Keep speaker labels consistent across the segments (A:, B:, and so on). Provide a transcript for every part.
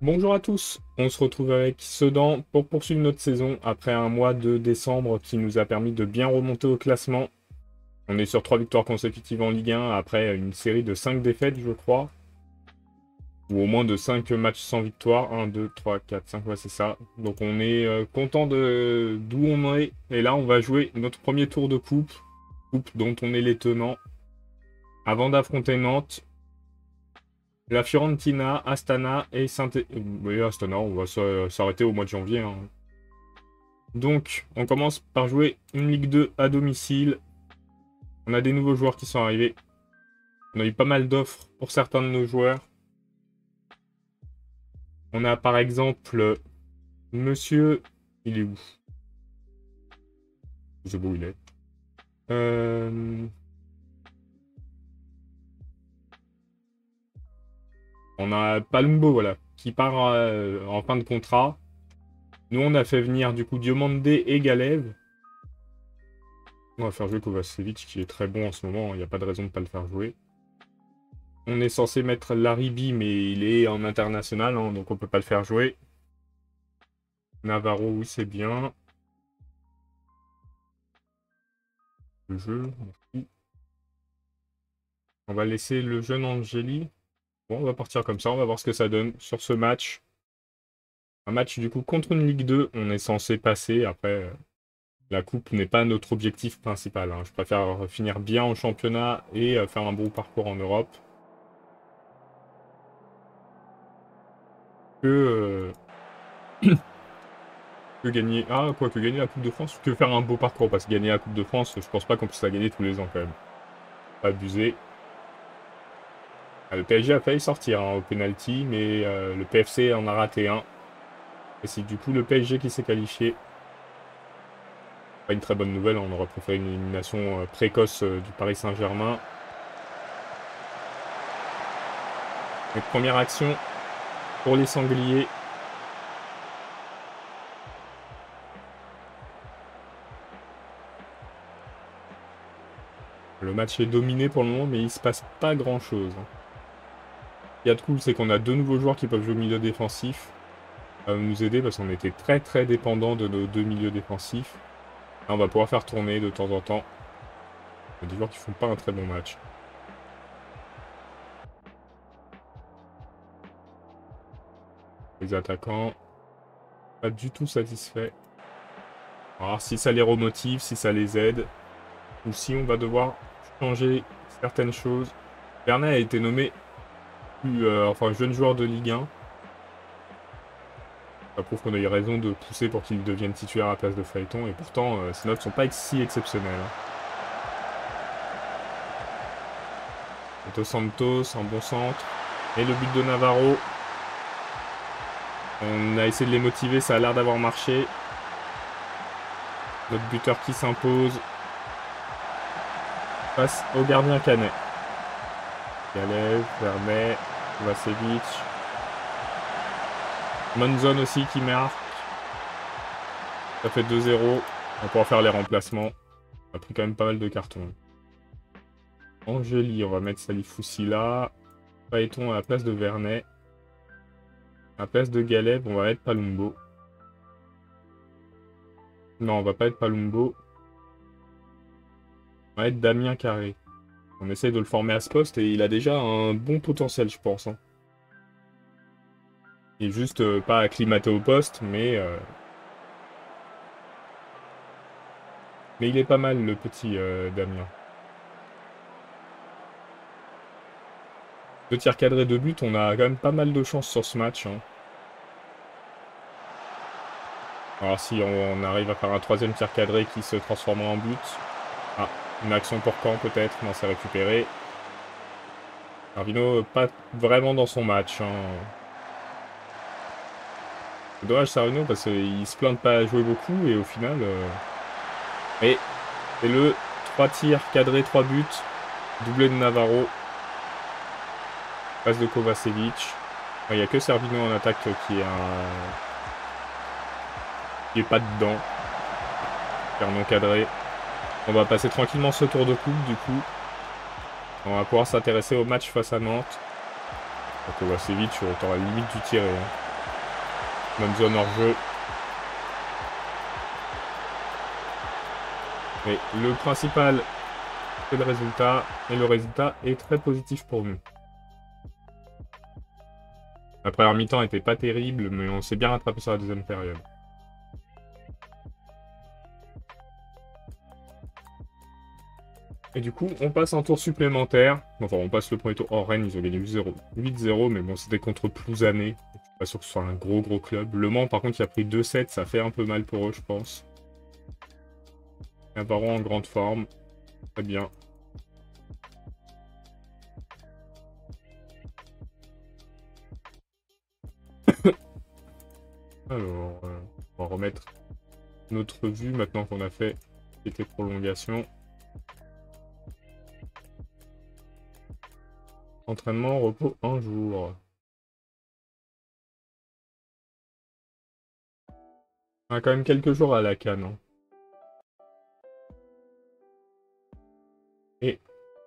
A: Bonjour à tous, on se retrouve avec Sedan pour poursuivre notre saison après un mois de décembre qui nous a permis de bien remonter au classement. On est sur 3 victoires consécutives en Ligue 1 après une série de 5 défaites je crois. Ou au moins de 5 matchs sans victoire. 1, 2, 3, 4, 5, ouais c'est ça. Donc on est content de d'où on est. Et là on va jouer notre premier tour de coupe. Coupe dont on est les tenants. Avant d'affronter Nantes. La Fiorentina, Astana et Oui, Astana, on va s'arrêter au mois de janvier, hein. Donc, on commence par jouer une Ligue 2 à domicile. On a des nouveaux joueurs qui sont arrivés. On a eu pas mal d'offres pour certains de nos joueurs. On a par exemple Monsieur... Il est où? Je sais pas où il est. On a Palumbo, voilà, qui part en fin de contrat. Nous, on a fait venir du coup Diomandé et Galev. On va faire jouer Kovacevic, qui est très bon en ce moment. Il n'y a pas de raison de ne pas le faire jouer. On est censé mettre Laribi, mais il est en international, hein, donc on peut pas le faire jouer. Navarro, oui, c'est bien. Le jeu, merci. On va laisser le jeune Angeli. Bon, on va partir comme ça, on va voir ce que ça donne sur ce match. Un match du coup contre une Ligue 2, on est censé passer. Après, la coupe n'est pas notre objectif principal, hein. Je préfère finir bien en championnat et faire un bon parcours en Europe. Que gagner... Ah, quoi, que gagner la Coupe de France, que faire un beau parcours. Parce que gagner la Coupe de France, je pense pas qu'on puisse la gagner tous les ans quand même. Pas abusé. Le PSG a failli sortir hein, au penalty, mais le PFC en a raté un. Et c'est du coup le PSG qui s'est qualifié. Pas une très bonne nouvelle, on aurait préféré une élimination précoce du Paris Saint-Germain. Donc première action pour les Sangliers. Le match est dominé pour le moment, mais il se passe pas grand-chose. Ce qu'il y a de cool, c'est qu'on a deux nouveaux joueurs qui peuvent jouer au milieu défensif. Ça va nous aider parce qu'on était très très dépendant de nos deux milieux défensifs. Là, on va pouvoir faire tourner de temps en temps. Il y a des joueurs qui font pas un très bon match. Les attaquants, pas du tout satisfaits. Alors si ça les remotive, si ça les aide, ou si on va devoir changer certaines choses. Vernet a été nommé jeune joueur de Ligue 1. Ça prouve qu'on a eu raison de pousser pour qu'il devienne titulaire à la place de Phaéton, et pourtant ses notes sont pas si exceptionnelles. Dos Santos, un bon centre. Et le but de Navarro. On a essayé de les motiver, ça a l'air d'avoir marché. Notre buteur qui s'impose. Face au gardien Canet. Galev, Vernet, Kovacevic. Monzon aussi qui marque. Ça fait 2-0. On va pouvoir faire les remplacements. On a pris quand même pas mal de cartons. Angeli, on va mettre Salifoussi là. Phaéton à la place de Vernet. À la place de Galev, on va mettre Palumbo. Non, on va pas être Palumbo. On va être Damien Carré. On essaye de le former à ce poste et il a déjà un bon potentiel, je pense. Hein. Il est juste pas acclimaté au poste, mais il est pas mal, le petit Damien. 2 tirs cadrés de but, on a quand même pas mal de chance sur ce match. Hein. Alors si on arrive à faire un 3e tir cadré qui se transformera en but. Ah, une action pour Caen peut-être, non c'est récupéré. Arvino pas vraiment dans son match. Hein. C'est dommage Sarino parce qu'il se plaint de pas jouer beaucoup et au final... Et le 3 tirs cadrés, 3 buts. Doublé de Navarro. Passe de Kovacevic. Il n'y a que Servino en attaque qui est pas dedans. Car non cadré. On va passer tranquillement ce tour de coupe du coup. On va pouvoir s'intéresser au match face à Nantes. Kovacevic, t'auras limite dû tirer. Hein. Bonne zone hors jeu. Mais le principal, c'est le résultat. Et le résultat est très positif pour nous. La première mi-temps n'était pas terrible, mais on s'est bien rattrapé sur la deuxième période. Et du coup, on passe en tour supplémentaire. Enfin, on passe le premier tour. Oh, Rennes, ils ont gagné 8-0, mais bon, c'était contre Plouzané. Je suis pas sûr que ce soit un gros club. Le Mans, par contre, il a pris 2-7. Ça fait un peu mal pour eux, je pense. Un Baron en grande forme. Très bien. Alors, on va remettre notre vue maintenant qu'on a fait été prolongation. Entraînement, repos, un jour. On a quand même quelques jours à la CAN. Hein. Et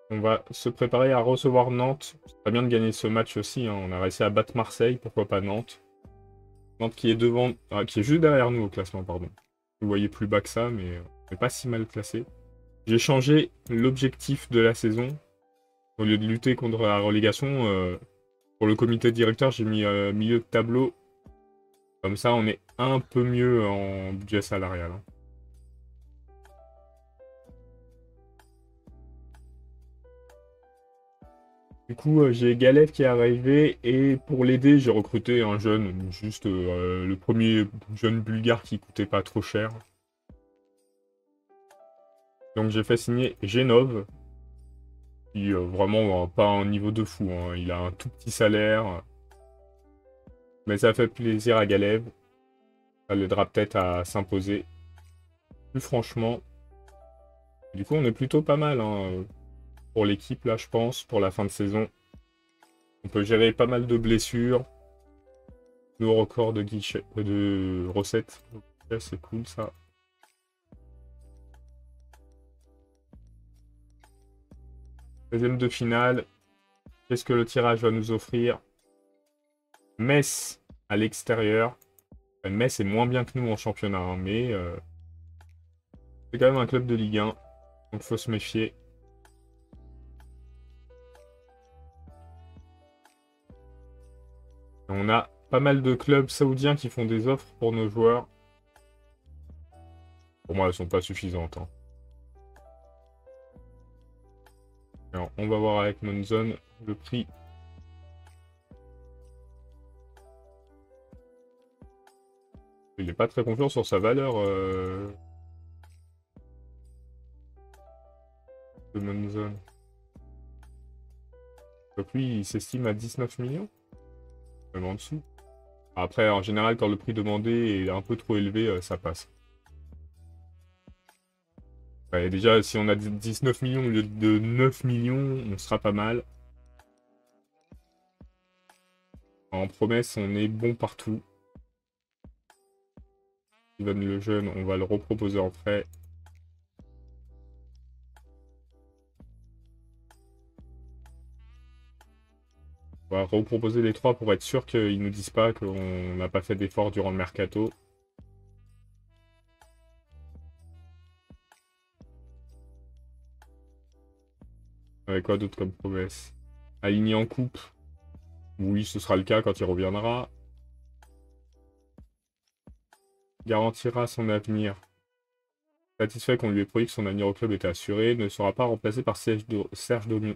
A: on va se préparer à recevoir Nantes. C'est très bien de gagner ce match aussi. Hein. On a réussi à battre Marseille, pourquoi pas Nantes. Nantes qui est devant, qui est juste derrière nous au classement, pardon. Vous voyez plus bas que ça, mais on n'est pas si mal classé. J'ai changé l'objectif de la saison. Au lieu de lutter contre la relégation, pour le comité directeur, j'ai mis milieu de tableau. Comme ça, on est un peu mieux en budget salarial. Hein. Du coup, j'ai Galef qui est arrivé et pour l'aider, j'ai recruté un jeune, juste le premier jeune bulgare qui coûtait pas trop cher. Donc j'ai fait signer Genov, qui vraiment pas un niveau de fou. Hein. Il a un tout petit salaire, mais ça fait plaisir à Galef. Ça l'aidera peut-être à s'imposer. Plus franchement, du coup, on est plutôt pas mal hein, pour l'équipe là, je pense, pour la fin de saison. On peut gérer pas mal de blessures. Le record de guichet, de recettes. Okay, c'est cool ça. Deuxième de finale. Qu'est-ce que le tirage va nous offrir? Metz à l'extérieur. Metz est moins bien que nous en championnat, hein, mais c'est quand même un club de Ligue 1. Donc faut se méfier. On a pas mal de clubs saoudiens qui font des offres pour nos joueurs. Pour moi, elles sont pas suffisantes. Hein. Alors, on va voir avec Monzon le prix. Il n'est pas très confiant sur sa valeur de Monzon. Donc lui, il s'estime à 19 millions. Même en dessous. Après, en général, quand le prix demandé est un peu trop élevé, ça passe. Ouais, déjà, si on a 19 millions au lieu de 9 millions, on sera pas mal. En promesse, on est bon partout. Steven le jeune, on va le reproposer en prêt. On va reproposer les trois pour être sûr qu'ils nous disent pas qu'on n'a pas fait d'efforts durant le mercato. Avec quoi d'autre comme promesse? Aligné en coupe. Oui, ce sera le cas quand il reviendra. Garantira son avenir. Satisfait qu'on lui ait promis que son avenir au club était assuré, ne sera pas remplacé par Serge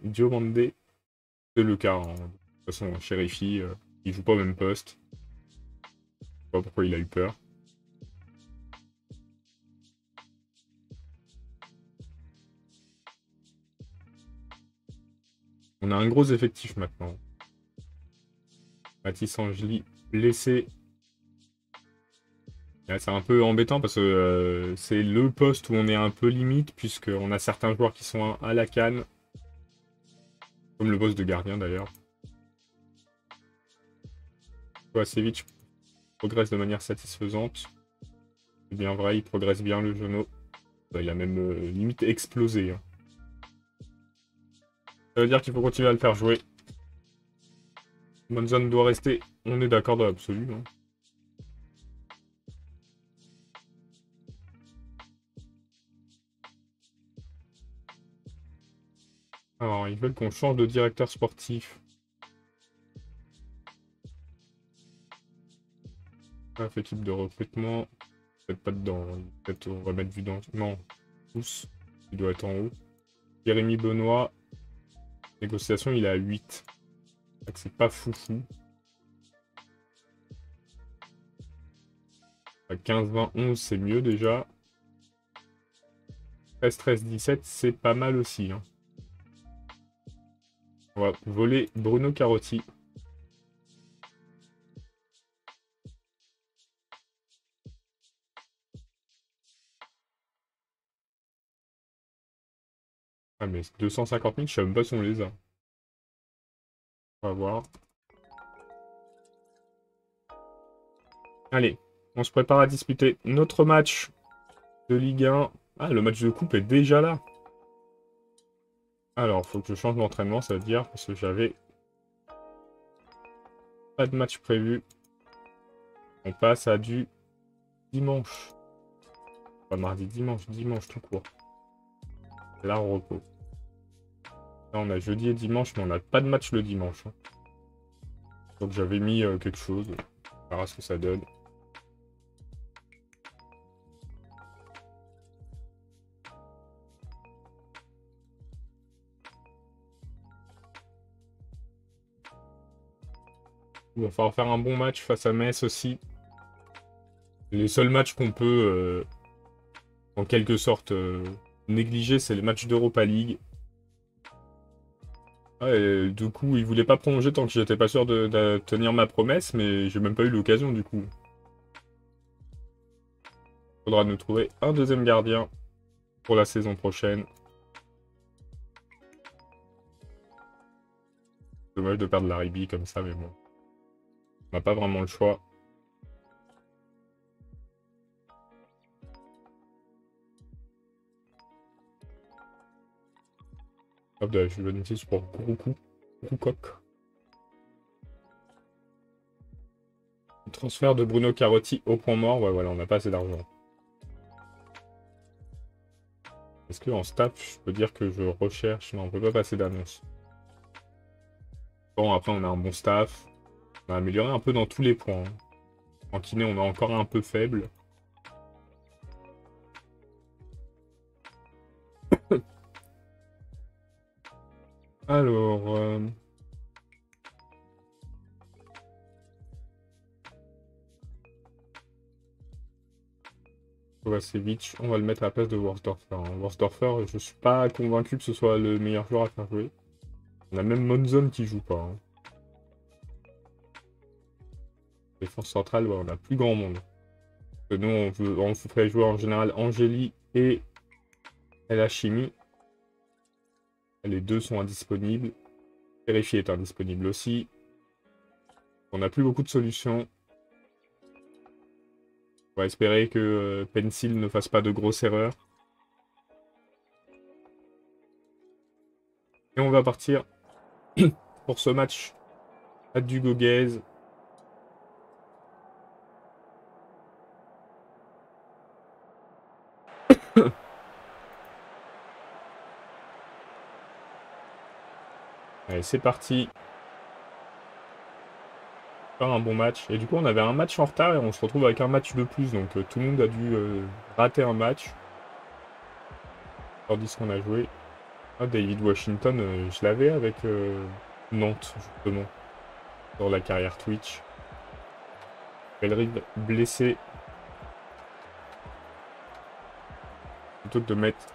A: Diomandé. C'est le cas. Hein. De toute façon, Chérifi, il joue pas au même poste. Je sais pas pourquoi il a eu peur. On a un gros effectif maintenant. Mathis Angeli blessé. C'est un peu embêtant parce que c'est le poste où on est un peu limite puisqu'on a certains joueurs qui sont à la CAN. Comme le boss de gardien d'ailleurs. Kovacevic progresse de manière satisfaisante. C'est bien vrai, il progresse bien le genou. Il a même limite explosé. Hein. Ça veut dire qu'il faut continuer à le faire jouer. Monzon doit rester. On est d'accord dans l'absolu. Hein. Alors, ils veulent qu'on change de directeur sportif. Bref, équipe de recrutement. Peut-être pas dedans. Peut-être on va mettre vu dans... Non, tous. Il doit être en haut. Jérémy Benoît. Négociation, il est à 8. C'est pas foufou. À 15, 20, 11, c'est mieux déjà. 13, 13, 17, c'est pas mal aussi. Hein. On va voler Bruno Carotti. Ah mais 250 000, je sais même pas si on les a. On va voir. Allez, on se prépare à disputer notre match de Ligue 1. Ah, le match de coupe est déjà là. Alors, faut que je change d'entraînement, ça veut dire, parce que j'avais pas de match prévu. On passe à du dimanche. Pas mardi, dimanche, dimanche tout court. Là, on repos. Là, on a jeudi et dimanche, mais on n'a pas de match le dimanche. Hein. Donc j'avais mis quelque chose. On verra ce que ça donne. Il va falloir faire un bon match face à Metz aussi. Les seuls matchs qu'on peut, en quelque sorte, négliger, c'est les matchs d'Europa League. Ouais, du coup, il voulait pas prolonger tant que j'étais pas sûr de tenir ma promesse, mais j'ai même pas eu l'occasion du coup. Faudra nous trouver un deuxième gardien pour la saison prochaine. Dommage de perdre la Ribi comme ça, mais bon. On n'a pas vraiment le choix. Hop, je vais noter pour Groucock. Transfert de Bruno Carotti au point mort. Ouais, voilà, on n'a pas assez d'argent. Est-ce qu'en staff, je peux dire que je recherche? Non, on peut pas passer d'annonce. Bon, après, on a un bon staff. On a amélioré un peu dans tous les points. Hein. En kiné, on est encore un peu faible. Alors... Kovacevic, on va le mettre à la place de Worsdorfer. Hein. Worsdorfer, je suis pas convaincu que ce soit le meilleur joueur à faire jouer. On a même Monzon qui joue pas. Hein. Défense centrale, ouais, on a plus grand monde. Parce que nous, on ferait jouer en général Angeli et El Hachimi. Les deux sont indisponibles. Vérifier est indisponible aussi. On n'a plus beaucoup de solutions. On va espérer que Pencil ne fasse pas de grosses erreurs. Et on va partir pour ce match à Dugoguez. Allez, c'est parti. Faire un bon match. Et du coup, on avait un match en retard et on se retrouve avec un match de plus. Donc tout le monde a dû rater un match. Tandis qu'on a joué. Ah, David Washington, je l'avais avec Nantes, justement. Dans la carrière Twitch. Bellerid blessé. Plutôt que de mettre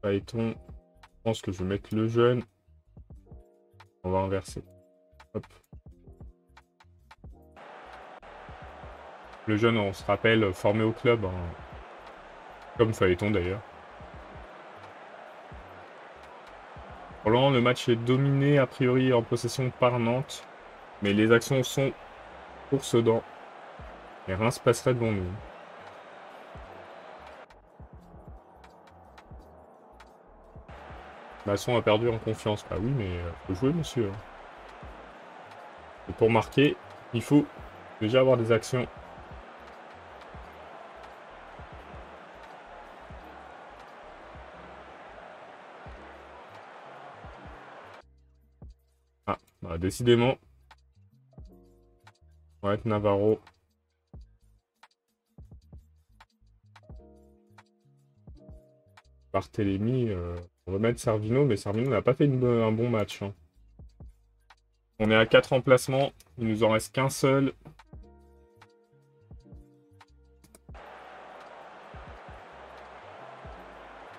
A: Phaéton, je pense que je vais mettre le jeune. On va inverser. Hop. Le jeune, on se rappelle, formé au club. Hein. Comme Phaéton d'ailleurs. Pour l'instant, le match est dominé a priori en possession par Nantes. Mais les actions sont pour Sedan. Et Reims passerait devant nous. Masson a perdu en confiance. Bah oui, mais faut jouer, monsieur. Et pour marquer, il faut déjà avoir des actions. Ah, bah, décidément. On va être Navarro. Barthélemy, on va mettre Servino, mais Servino n'a pas fait un bon match, hein. On est à 4 emplacements, il nous en reste qu'un seul.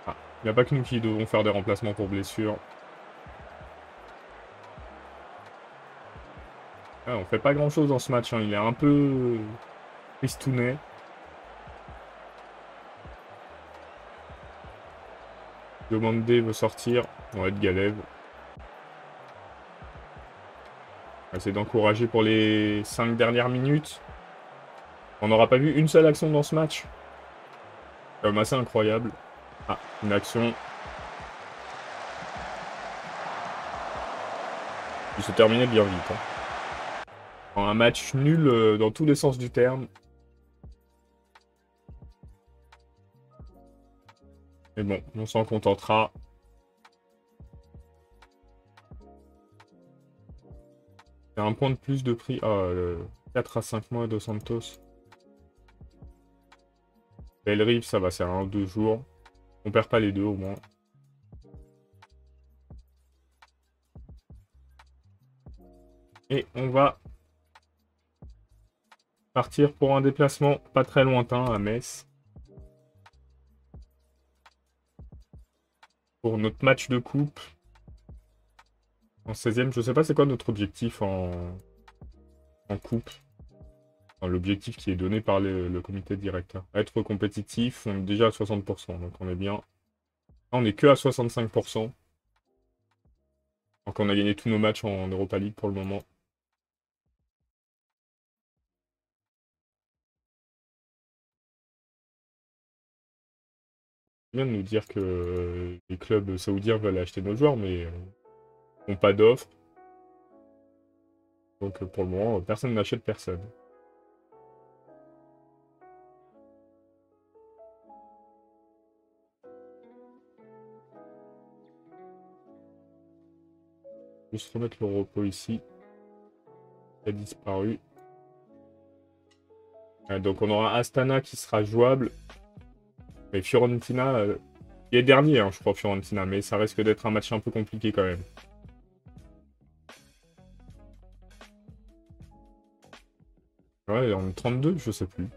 A: Ah, il n'y a pas que nous qui devons faire des remplacements pour blessure. Ah, on fait pas grand chose dans ce match, hein. Il est un peu tristounet. Demandé veut sortir, on va être Galève. On va essayer d'encourager pour les 5 dernières minutes. On n'aura pas vu une seule action dans ce match. C'est quand même assez incroyable. Ah, une action. Il se terminait bien vite, hein. Un match nul dans tous les sens du terme. Mais bon, on s'en contentera. C'est un point de plus de prix. Ah, 4 à 5 mois de Santos. Bellerive, ça va, c'est un 2 jours. On perd pas les deux au moins. Et on va partir pour un déplacement pas très lointain à Metz. Pour notre match de coupe. En 16e, je sais pas c'est quoi notre objectif en coupe. Enfin, l'objectif qui est donné par le comité directeur. Être compétitif, on est déjà à 60%, donc on est bien. Là, on est que à 65%. Donc on a gagné tous nos matchs en Europa League pour le moment. Il vient de nous dire que les clubs saoudiens veulent acheter nos joueurs, mais n'ont pas d'offres. Donc pour le moment, personne n'achète personne. Juste remettre le repos ici. Il a disparu. Donc on aura Astana qui sera jouable. Mais Fiorentina, il est dernier, hein, je crois, Fiorentina. Mais ça risque d'être un match un peu compliqué quand même. Ouais, on est 32, je sais plus.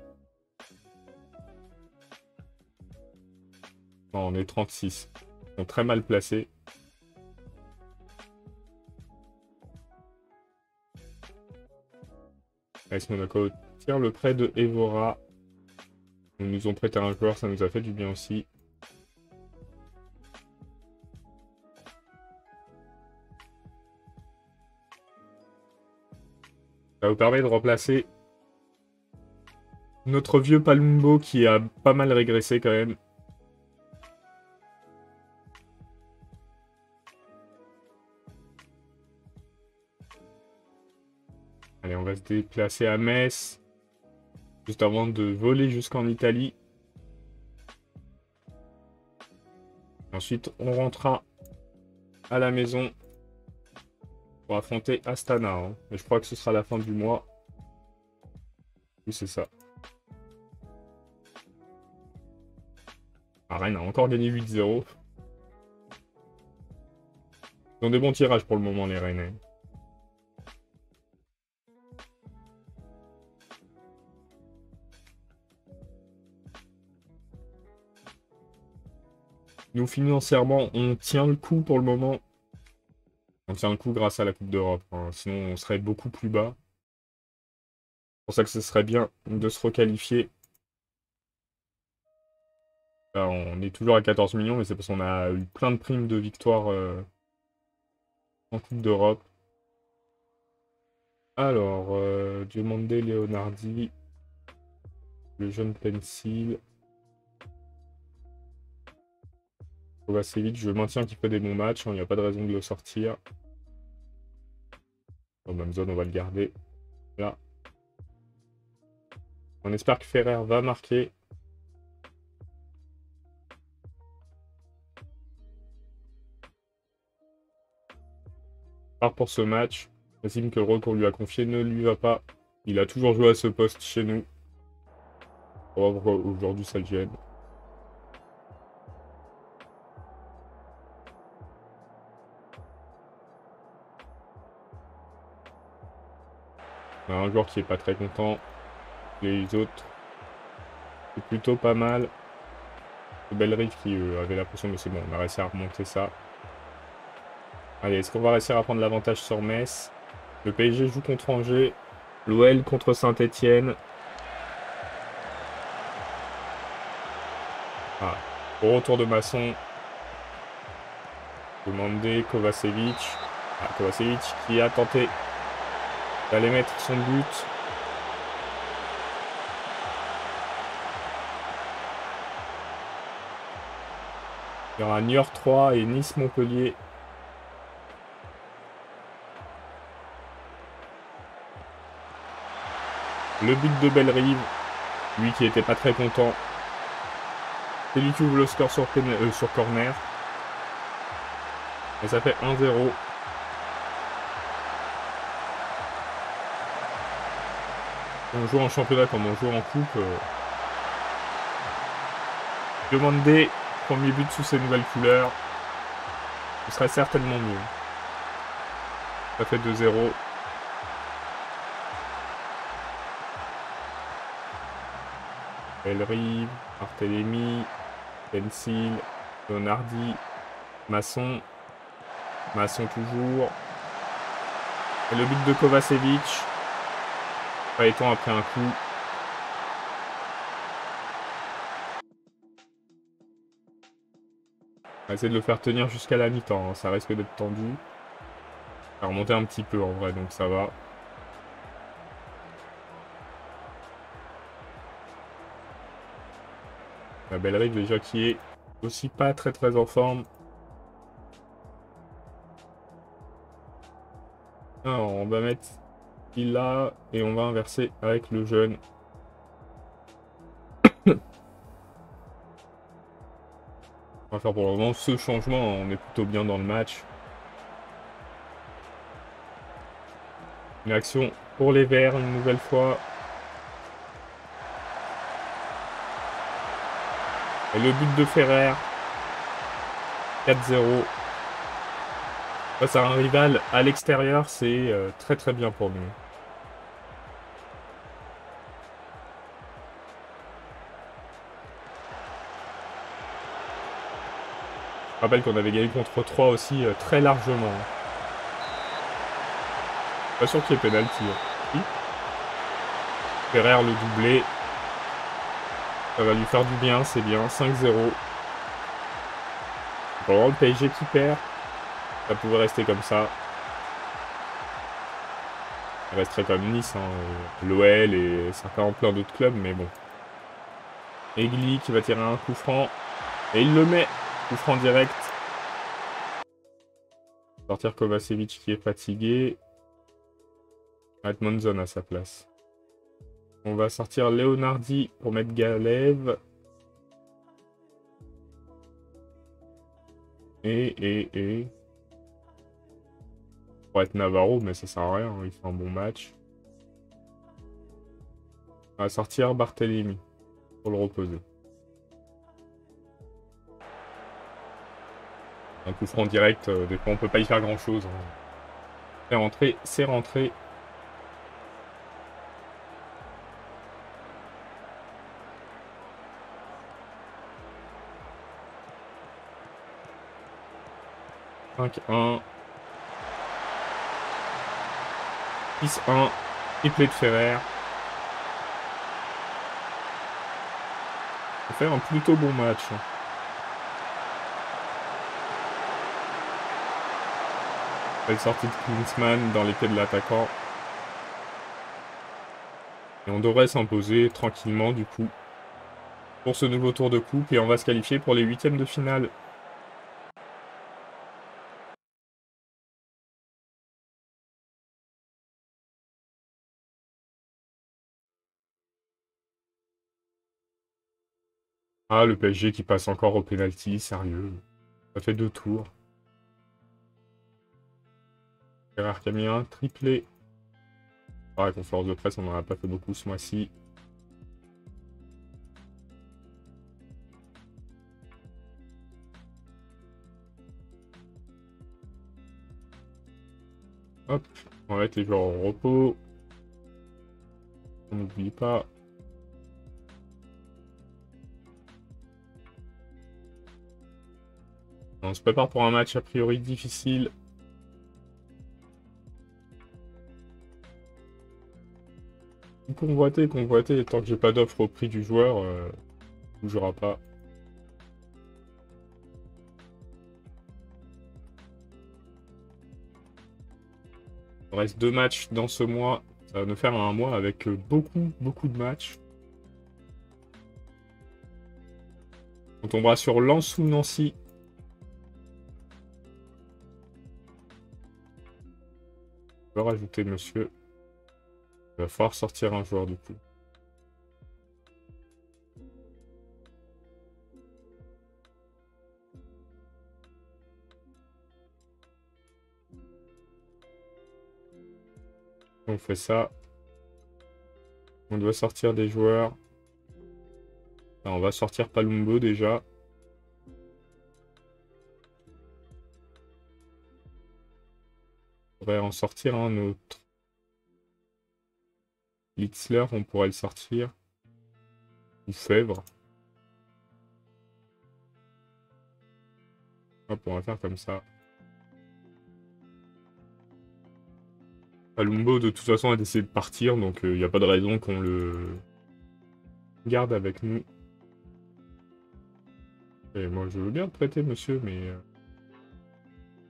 A: Non, on est 36. Ils sont très mal placés. AS Monaco tire le prêt de Evora. Ils nous ont prêté un joueur, ça nous a fait du bien aussi. Ça vous permet de remplacer notre vieux Palumbo qui a pas mal régressé quand même. Allez, on va se déplacer à Metz. Juste avant de voler jusqu'en Italie. Ensuite, on rentrera à la maison pour affronter Astana, hein. Mais je crois que ce sera la fin du mois. Oui, c'est ça. Rennes a encore gagné 8-0. Ils ont des bons tirages pour le moment, les Rennais. Nous, financièrement, on tient le coup pour le moment. On tient le coup grâce à la Coupe d'Europe, hein. Sinon, on serait beaucoup plus bas. C'est pour ça que ce serait bien de se requalifier. Là, on est toujours à 14 millions, mais c'est parce qu'on a eu plein de primes de victoire en Coupe d'Europe. Alors, Diomande Leonardi, le jeune Pencil. Kovacevic, je maintiens qu'il fait des bons matchs, hein, il n'y a pas de raison de le sortir. Dans même zone, on va le garder. Là. On espère que Ferrer va marquer. part pour ce match. Il estime que le rôle qu'on lui a confié ne lui va pas. Il a toujours joué à ce poste chez nous. On va voir pourquoi aujourd'hui ça le gêne. On a un joueur qui est pas très content. Les autres, c'est plutôt pas mal. Bellerive qui avait la pression, mais c'est bon, on a réussi à remonter ça. Allez, est-ce qu'on va réussir à prendre l'avantage sur Metz? Le PSG joue contre Angers. L'OL contre Saint-Etienne. Ah, au retour de Masson. Demandé Kovacevic. Ah, Kovacevic qui a tenté d'aller mettre son but. Il y aura Niort 3 et Nice-Montpellier. Le but de Bellerive, lui qui était pas très content. C'est lui qui ouvre le score sur corner. Et ça fait 1-0. On joue en championnat comme on joue en coupe. Demandez premier but sous ces nouvelles couleurs. Ce serait certainement mieux. Ça fait 2-0. Bellerive, Barthélémy, Pencil, Leonardi, Masson. Masson toujours. Et le but de Kovacevic. Phaéton après un coup. On va essayer de le faire tenir jusqu'à la mi-temps. Hein. Ça risque d'être tendu. Ça a remonté un petit peu en vrai, donc ça va. La Bellerive déjà qui est aussi pas très en forme. Alors, on va mettre il là et on va inverser avec le jeune. On va faire pour le moment ce changement. On est plutôt bien dans le match. Une action pour les Verts une nouvelle fois. Et le but de Ferrer. 4-0. Face à un rival à l'extérieur, c'est très bien pour nous. Je rappelle qu'on avait gagné contre 3 aussi très largement. Pas sûr qu'il y ait pénalty. Si. Ferrer le doublé. Ça va lui faire du bien, c'est bien. 5-0. Pour le PSG qui perd. Ça pouvait rester comme ça. Ça resterait comme Nice, hein, l'OL et certains plein d'autres clubs, mais bon. Egli qui va tirer un coup franc. Et il le met. Coup franc direct. Sortir Kovacevic qui est fatigué. Edmondson à sa place. On va sortir Leonardi pour mettre Galev. Et... Pour être Navarro, mais ça sert à rien, hein, il fait un bon match. On va sortir Barthélémy pour le reposer. Un coup franc direct, des fois on peut pas y faire grand chose. Hein. C'est rentré, c'est rentré. « 5-1. 6-1. Triplé de Ferrer. Ça fait un plutôt bon match. Hein. Belle sortie de Klinsmann dans les pieds de l'attaquant. Et on devrait s'imposer tranquillement du coup pour ce nouveau tour de coupe et on va se qualifier pour les huitièmes de finale. Ah, le PSG qui passe encore au pénalty, sérieux. Ça fait 2 tours. Gérard Camille, triplé. Pareil, conférence de presse, on n'en a pas fait beaucoup ce mois-ci. Hop, on va mettre les joueurs au repos. On n'oublie pas. On se prépare pour un match a priori difficile. Convoité, convoité. Tant que j'ai pas d'offre au prix du joueur, ne bougera pas. Il reste 2 matchs dans ce mois. Ça va nous faire un mois avec beaucoup de matchs. On tombera sur Lens ou Nancy. Je vais rajouter monsieur. Il va falloir sortir un joueur du coup. On fait ça. On doit sortir des joueurs. Alors, on va sortir Palumbo déjà. On pourrait en sortir un autre. Litzler, on pourrait le sortir. Ou Fèvre. Hop, on va faire comme ça. Palumbo, de toute façon, a décidé de partir, donc il n'y a pas de raison qu'on le garde avec nous. Et moi, je veux bien te prêter, monsieur, mais...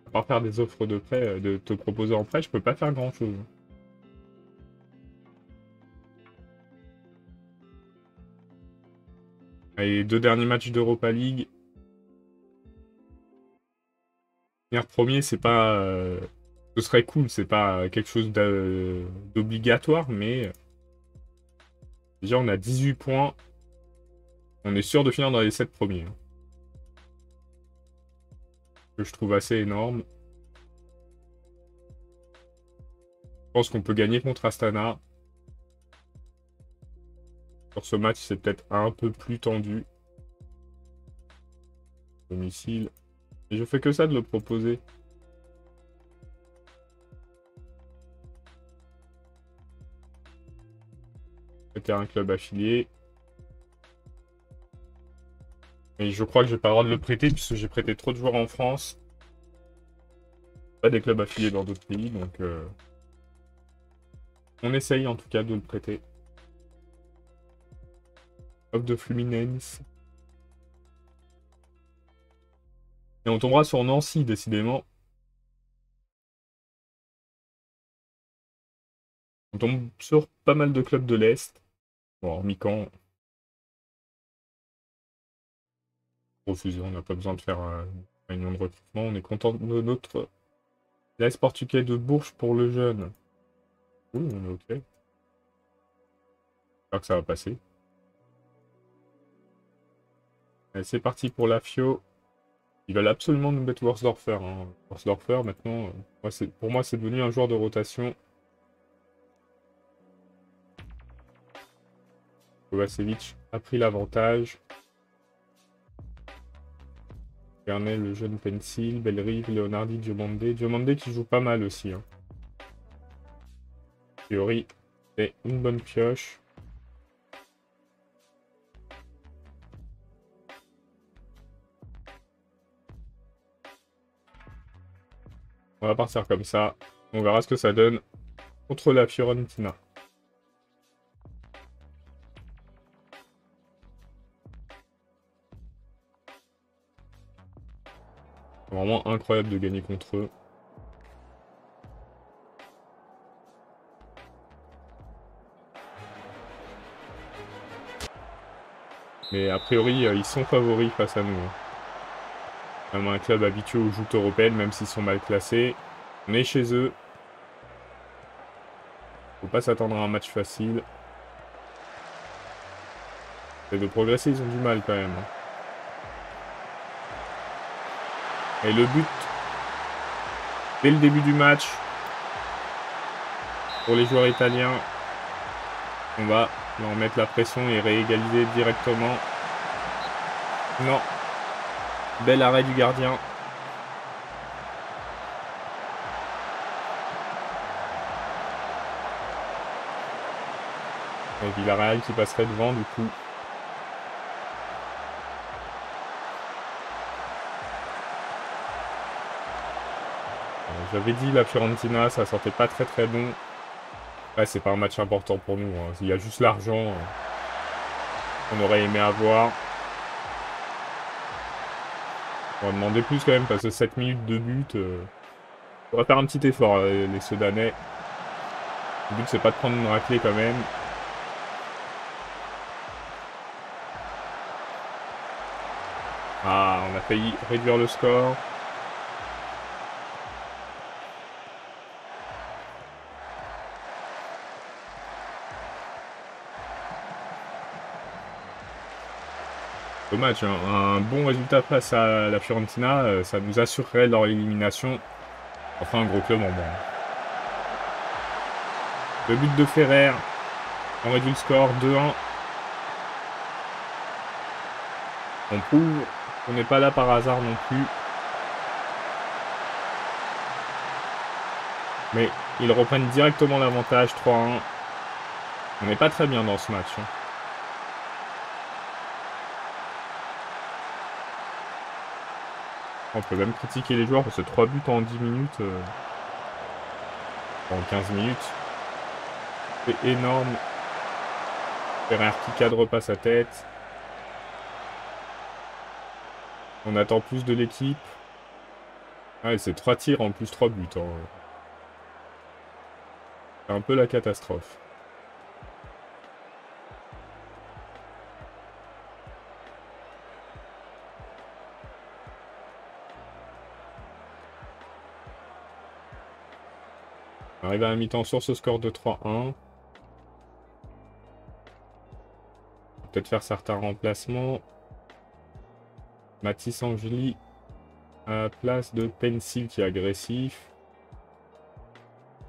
A: à part faire des offres de prêt, de te proposer en prêt, je peux pas faire grand-chose. Allez, 2 derniers matchs d'Europa League. Finir premier, c'est pas... ce serait cool, c'est pas quelque chose d'obligatoire, mais... déjà, on a 18 points. On est sûr de finir dans les 7 premiers. Que je trouve assez énorme. Je pense qu'on peut gagner contre Astana. Sur ce match, c'est peut-être un peu plus tendu. Domicile. Et je fais que ça de le proposer. C'était un club affilié. Mais je crois que j'ai pas le droit de le prêter puisque j'ai prêté trop de joueurs en France. Pas des clubs affiliés dans d'autres pays, donc on essaye en tout cas de le prêter. Offre de Fluminense. Et on tombera sur Nancy, décidément. On tombe sur pas mal de clubs de l'Est. Bon, hormis Caen. Refusé, on n'a pas besoin de faire une réunion de recrutement. On est content de notre l'AS Portugais de Bourges pour le jeune. Oui, on est ok. J'espère que ça va passer. C'est parti pour la FIO. Ils veulent absolument nous mettre Worsdorfer. Hein. Worsdorfer, maintenant, pour moi, c'est devenu un joueur de rotation. Kovacevic a pris l'avantage. Vernet, le jeune Pencil, Bellerive, Leonardi, Diomande. Diomande qui joue pas mal aussi. Hein. A priori, c'est une bonne pioche. On va partir comme ça. On verra ce que ça donne contre la Fiorentina. C'est vraiment incroyable de gagner contre eux. Mais a priori, ils sont favoris face à nous. Hein. Même un club habitué aux joutes européennes, même s'ils sont mal classés. On est chez eux. Faut pas s'attendre à un match facile. Et de progresser, ils ont du mal quand même. Hein. Et le but, dès le début du match, pour les joueurs italiens. On va leur mettre la pression et réégaliser directement. Non. Bel arrêt du gardien. Et Villarreal qui passerait devant du coup. J'avais dit la Fiorentina, ça sentait pas très bon. Ouais, c'est pas un match important pour nous. Hein. Il y a juste l'argent qu'on aurait aimé avoir. On va demander plus quand même parce que 7 minutes de but. On va faire un petit effort les Soudanais. Le but c'est pas de prendre une raclée quand même. Ah, on a failli réduire le score. Dommage, hein. Un bon résultat face à la Fiorentina, ça nous assurerait leur élimination. Enfin, un gros club en moins. Le but de Ferrer. On réduit le score, 2-1. On prouve qu'on n'est pas là par hasard non plus. Mais ils reprennent directement l'avantage, 3-1. On n'est pas très bien dans ce match. Hein. On peut même critiquer les joueurs parce que 3 buts en 10 minutes, en 15 minutes, c'est énorme. Ferrer qui cadre pas sa tête. On attend plus de l'équipe. Ah, c'est 3 tirs en plus 3 buts. Hein. C'est un peu la catastrophe. On arrive à la mi-temps sur ce score de 3-1. Peut-être faire certains remplacements. Mathis Angeli à la place de Pencil qui est agressif.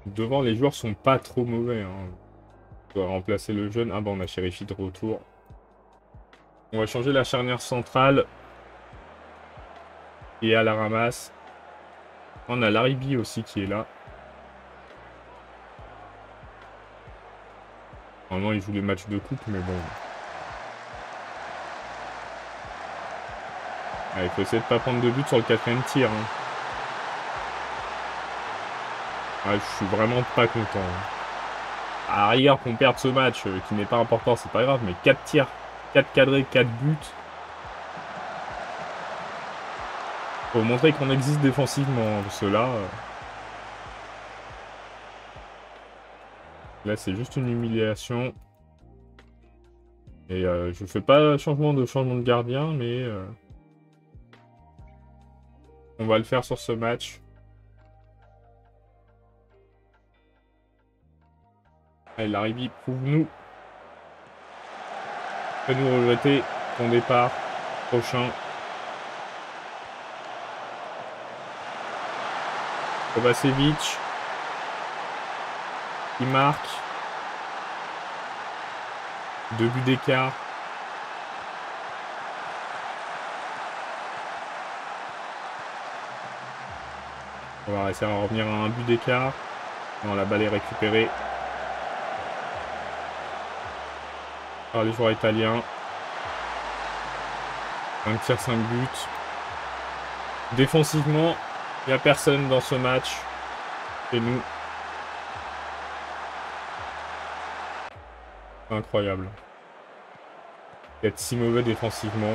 A: Devant, les joueurs sont pas trop mauvais. Hein. On doit remplacer le jeune. Ah bah on a Chérifi de retour. On va changer la charnière centrale. Et à la ramasse. On a Laribi aussi qui est là. Normalement il joue les matchs de coupe mais bon. Ah, il faut essayer de pas prendre de but sur le 4ème tir. Hein. Ah, je suis vraiment pas content. Hein. À la rigueur qu'on perde ce match qui n'est pas important, c'est pas grave, mais 4 tirs, 4 cadrés, 4 buts. Faut montrer qu'on existe défensivement, parce que là... Là, c'est juste une humiliation. Et je fais pas changement de gardien, mais... on va le faire sur ce match. Allez, Laribi, prouve-nous. Fais-nous regretter ton départ prochain. Kovacevic. Il marque. 2 buts d'écart. On va essayer de revenir à un but d'écart. Non, la balle est récupérée par les joueurs italiens. 5 tirs, 5 buts. Défensivement, il n'y a personne dans ce match. C'est nous. Incroyable. D'être si mauvais défensivement.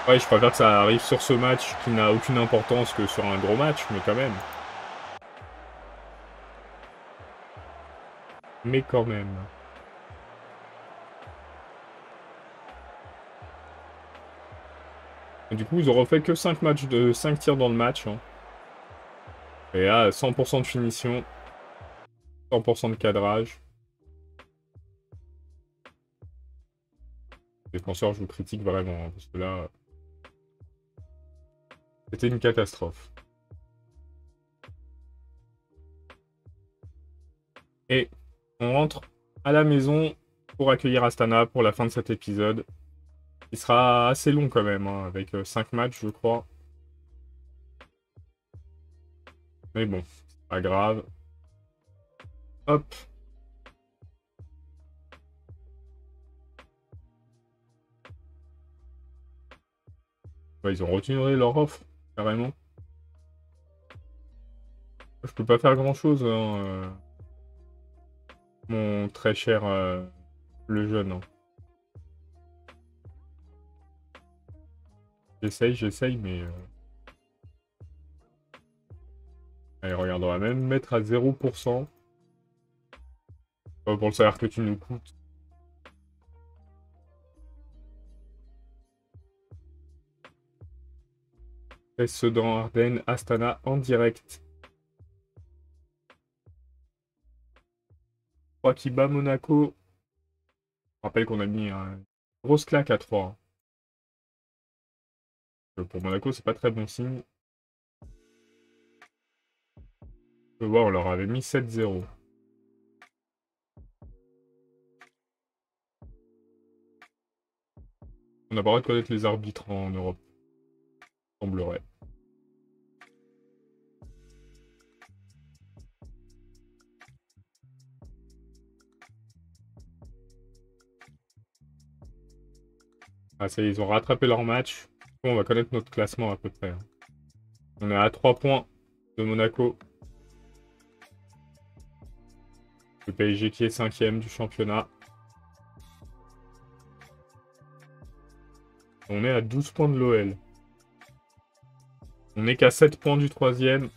A: Ouais, je préfère que ça arrive sur ce match qui n'a aucune importance que sur un gros match, mais quand même. Mais quand même. Et du coup, ils auront fait que 5 matchs de 5 tirs dans le match. Hein. Et là, 100% de finition. 100% de cadrage. Défenseur, je vous critique vraiment, hein, parce que là... C'était une catastrophe. Et on rentre à la maison pour accueillir Astana pour la fin de cet épisode. Il sera assez long quand même, hein, avec 5 matchs, je crois. Mais bon, c'est pas grave. Hop. Ouais, ils ont retiré leur offre, carrément. Je peux pas faire grand-chose, hein, mon très cher le jeune. Hein. J'essaye, mais... Allez, regarde, on va même mettre à 0%. Pour le salaire que tu nous coûtes. Et Sedan, Ardennes, Astana en direct. Je crois qu'il bat Monaco. Je rappelle qu'on a mis une grosse claque à 3. Pour Monaco, c'est pas très bon signe. Je peux voir, on leur avait mis 7-0. On n'a pas le droit de connaître les arbitres en Europe. Semblerait. Ah, ça y est, ils ont rattrapé leur match. On va connaître notre classement à peu près. Hein. On est à 3 points de Monaco. Le PSG qui est 5e du championnat. On est à 12 points de l'OL. On n'est qu'à 7 points du 3e.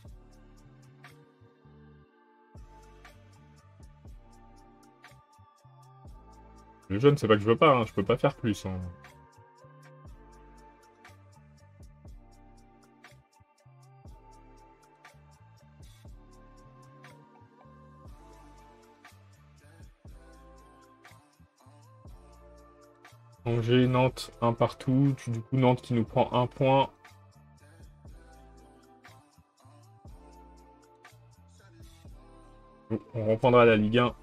A: Le jeune, c'est pas que je veux pas, hein. Je peux pas faire plus. Hein. Angers, Nantes, un partout. Du coup, Nantes qui nous prend 1 point. On reprendra la Ligue 1.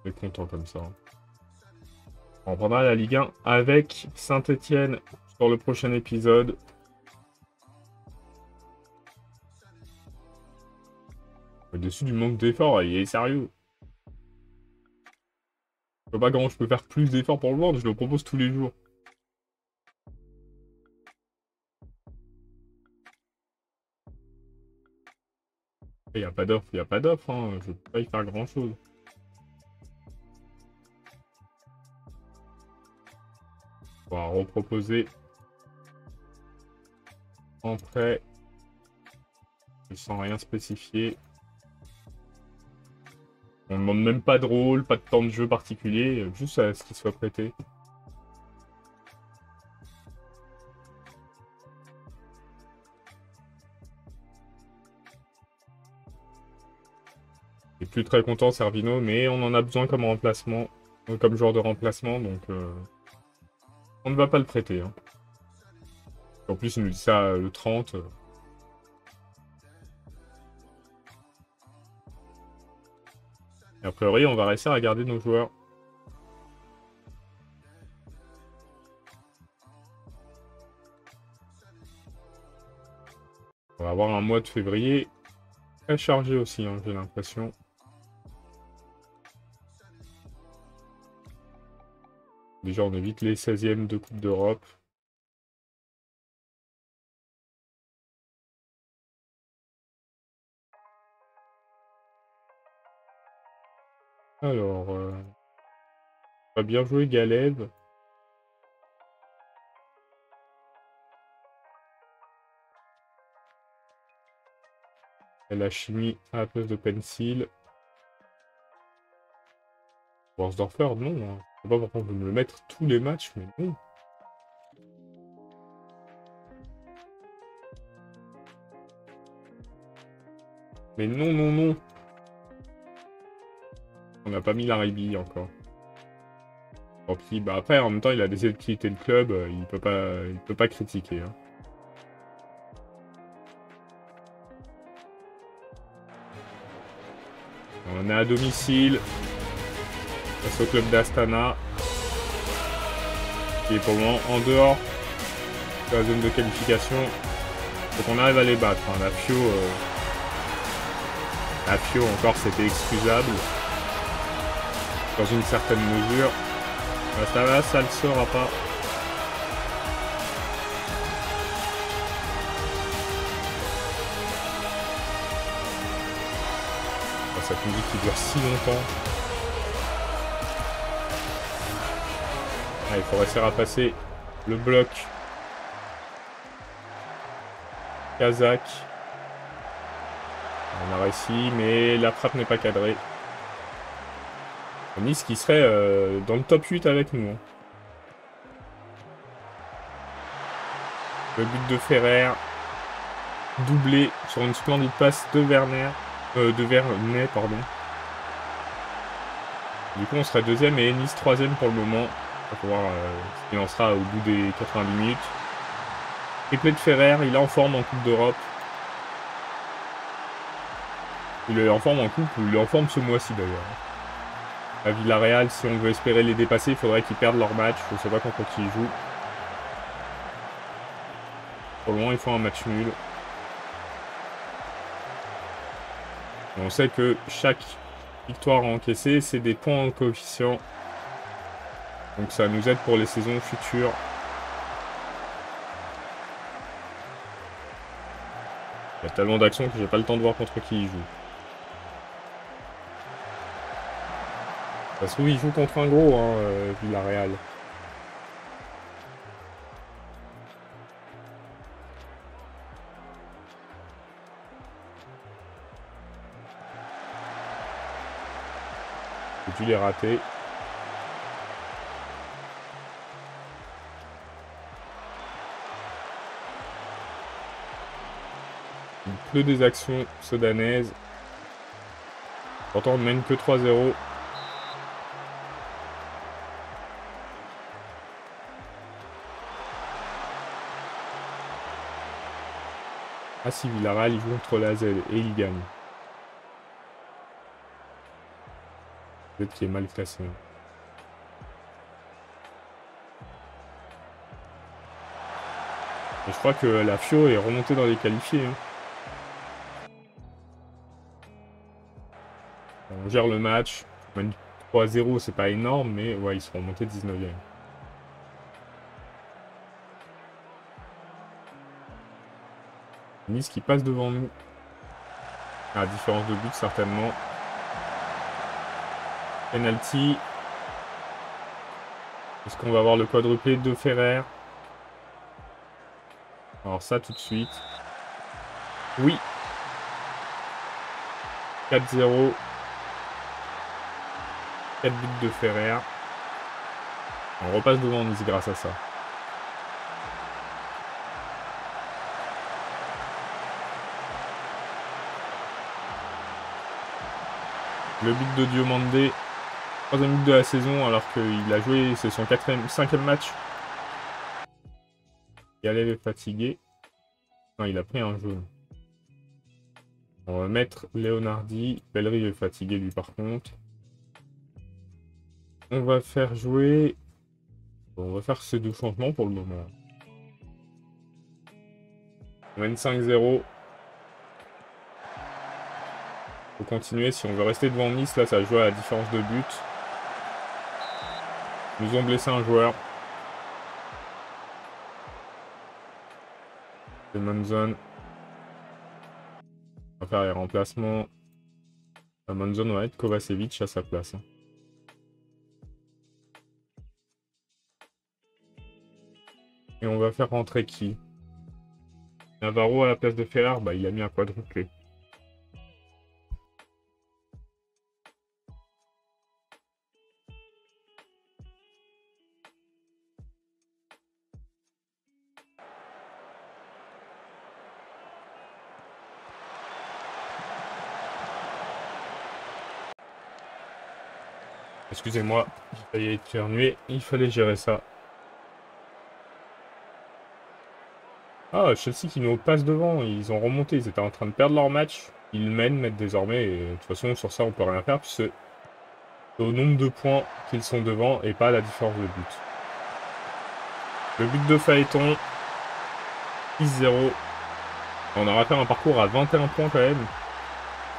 A: On est content comme ça. On reprendra la Ligue 1 avec Saint-Etienne sur le prochain épisode. Au-dessus du manque d'efforts, il est sérieux. Je sais pas comment je peux faire plus d'efforts pour le vendre, je le propose tous les jours. Il n'y a pas d'offre, il n'y a pas d'offre, hein. Je peux pas y faire grand chose. On va reproposer en prêt. Sans rien spécifier. On ne demande même pas de rôle, pas de temps de jeu particulier, juste à ce qu'il soit prêté. Je suis plus très content Servino, mais on en a besoin comme remplacement, comme joueur de remplacement, donc on ne va pas le prêter. Hein. En plus, il nous dit ça le 30. Et a priori, on va réussir à garder nos joueurs. On va avoir un mois de février très chargé aussi, hein, j'ai l'impression. Déjà, on évite les 16e de Coupe d'Europe. Alors, on va bien jouer Galeb. Et la chimie à la place de Pencil. Borsdorfer, non. Hein. Je sais pas pourquoi on veut me le mettre tous les matchs, mais non. Mais non, non, non. On n'a pas mis la Ribi encore. Tant pis. Bah après, en même temps, il a décidé de quitter le club. Il peut pas critiquer. Hein. On est à domicile. Face au club d'Astana. Qui est pour le moment en dehors de la zone de qualification. Faut qu'on arrive à les battre. Hein. La FIO encore c'était excusable. Dans une certaine mesure. Ça va, ça le sera pas. Cette musique qui dure si longtemps. Ah, il faut réussir à passer le bloc. Kazakh. On a réussi, mais la frappe n'est pas cadrée. Nice qui serait dans le top 8 avec nous. Hein. Le but de Ferrer. Doublé sur une splendide passe de Vernet, pardon. Du coup, on serait deuxième et Nice troisième pour le moment. On va voir ce qu'il en sera au bout des 90 minutes. Triplé de Ferrer, il est en forme en Coupe d'Europe. Il est en forme en Coupe, ou il est en forme ce mois-ci d'ailleurs. À Villarreal, si on veut espérer les dépasser, il faudrait qu'ils perdent leur match. Je ne sais pas contre qui ils jouent. Pour le moment, ils font un match nul. On sait que chaque victoire encaissée, c'est des points en coefficient. Donc ça nous aide pour les saisons futures. Il y a tellement d'actions que j'ai pas le temps de voir contre qui ils jouent. Ça se trouve, ils jouent contre un gros, hein, Villarreal. J'ai dû les rater. Il pleut des actions soudanaises. Pourtant, on ne mène que 3-0. Ah si, Villarreal, il joue contre la Z et il gagne. Peut-être qu'il est mal classé. Et je crois que la FIO est remontée dans les qualifiés. Hein. On gère le match. On mène 3-0, c'est pas énorme, mais ouais, ils seront remontés 19e. Nice qui passe devant nous. À différence de but, certainement. Penalty. Est-ce qu'on va avoir le quadruplé de Ferrer? Alors ça tout de suite. Oui. 4-0. 4 buts de Ferrer. On repasse devant Nice grâce à ça. Le but de Diomandé. 3e but de la saison alors qu'il a joué, c'est son 5e match. Il allait fatigué. Non, il a pris un jaune. On va mettre Leonardi. Bellery est fatigué lui par contre. On va faire jouer... On va faire ces deux changements pour le moment. On mène 5-0. Faut continuer si on veut rester devant Nice. Là, ça va jouer à la différence de but. Ils nous ont blessé un joueur. C'est Monzon. On va faire les remplacements. Monzon va être Kovacevic à sa place. Hein. Et on va faire rentrer qui? Navarro à la place de Ferrer, bah il a mis un quadruplé. Excusez-moi, j'ai failli éternuer, il fallait gérer ça. Ah, Chelsea qui nous passe devant, ils ont remonté, ils étaient en train de perdre leur match. Ils mènent désormais, et de toute façon, sur ça, on peut rien faire, puisque c'est au nombre de points qu'ils sont devant, et pas la différence de but. Le but de Phaéton, 6-0. On aura fait un parcours à 21 points quand même.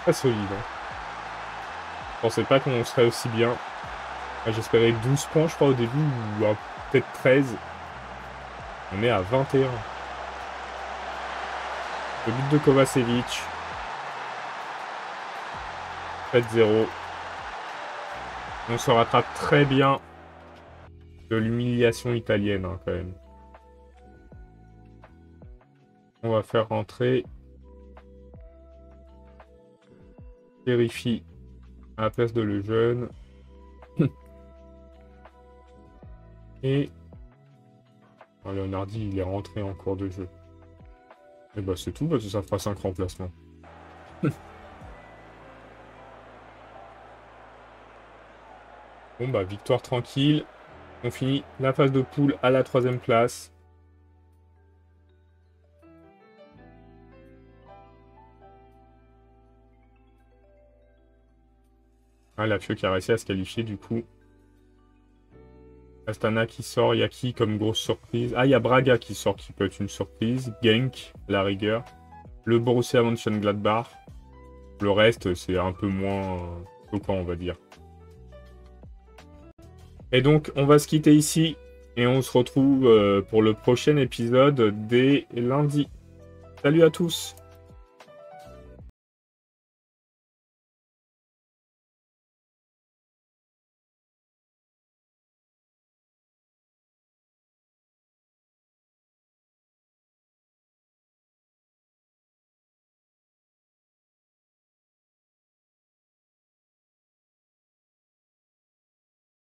A: Très solide. Hein. Je pensais pas qu'on serait aussi bien. J'espérais 12 points, je crois, au début, ou peut-être 13. On est à 21. Le but de Kovacevic. 7-0. On se rattrape très bien de l'humiliation italienne, hein, quand même. On va faire rentrer Vérifie à la place de Lejeune. Et Leonardi, il est rentré en cours de jeu. Et bah c'est tout, parce que ça fera 5 remplacements. Bon bah victoire tranquille. On finit la phase de poule à la 3e place. Ah, la Fio qui a réussi à se qualifier du coup. Astana qui sort, il y a qui comme grosse surprise? Ah, il y a Braga qui sort, qui peut être une surprise. Genk, la rigueur. Le Borussia Mönchengladbach. Le reste, c'est un peu moins choquant, on va dire. Et donc, on va se quitter ici. Et on se retrouve pour le prochain épisode dès lundi. Salut à tous!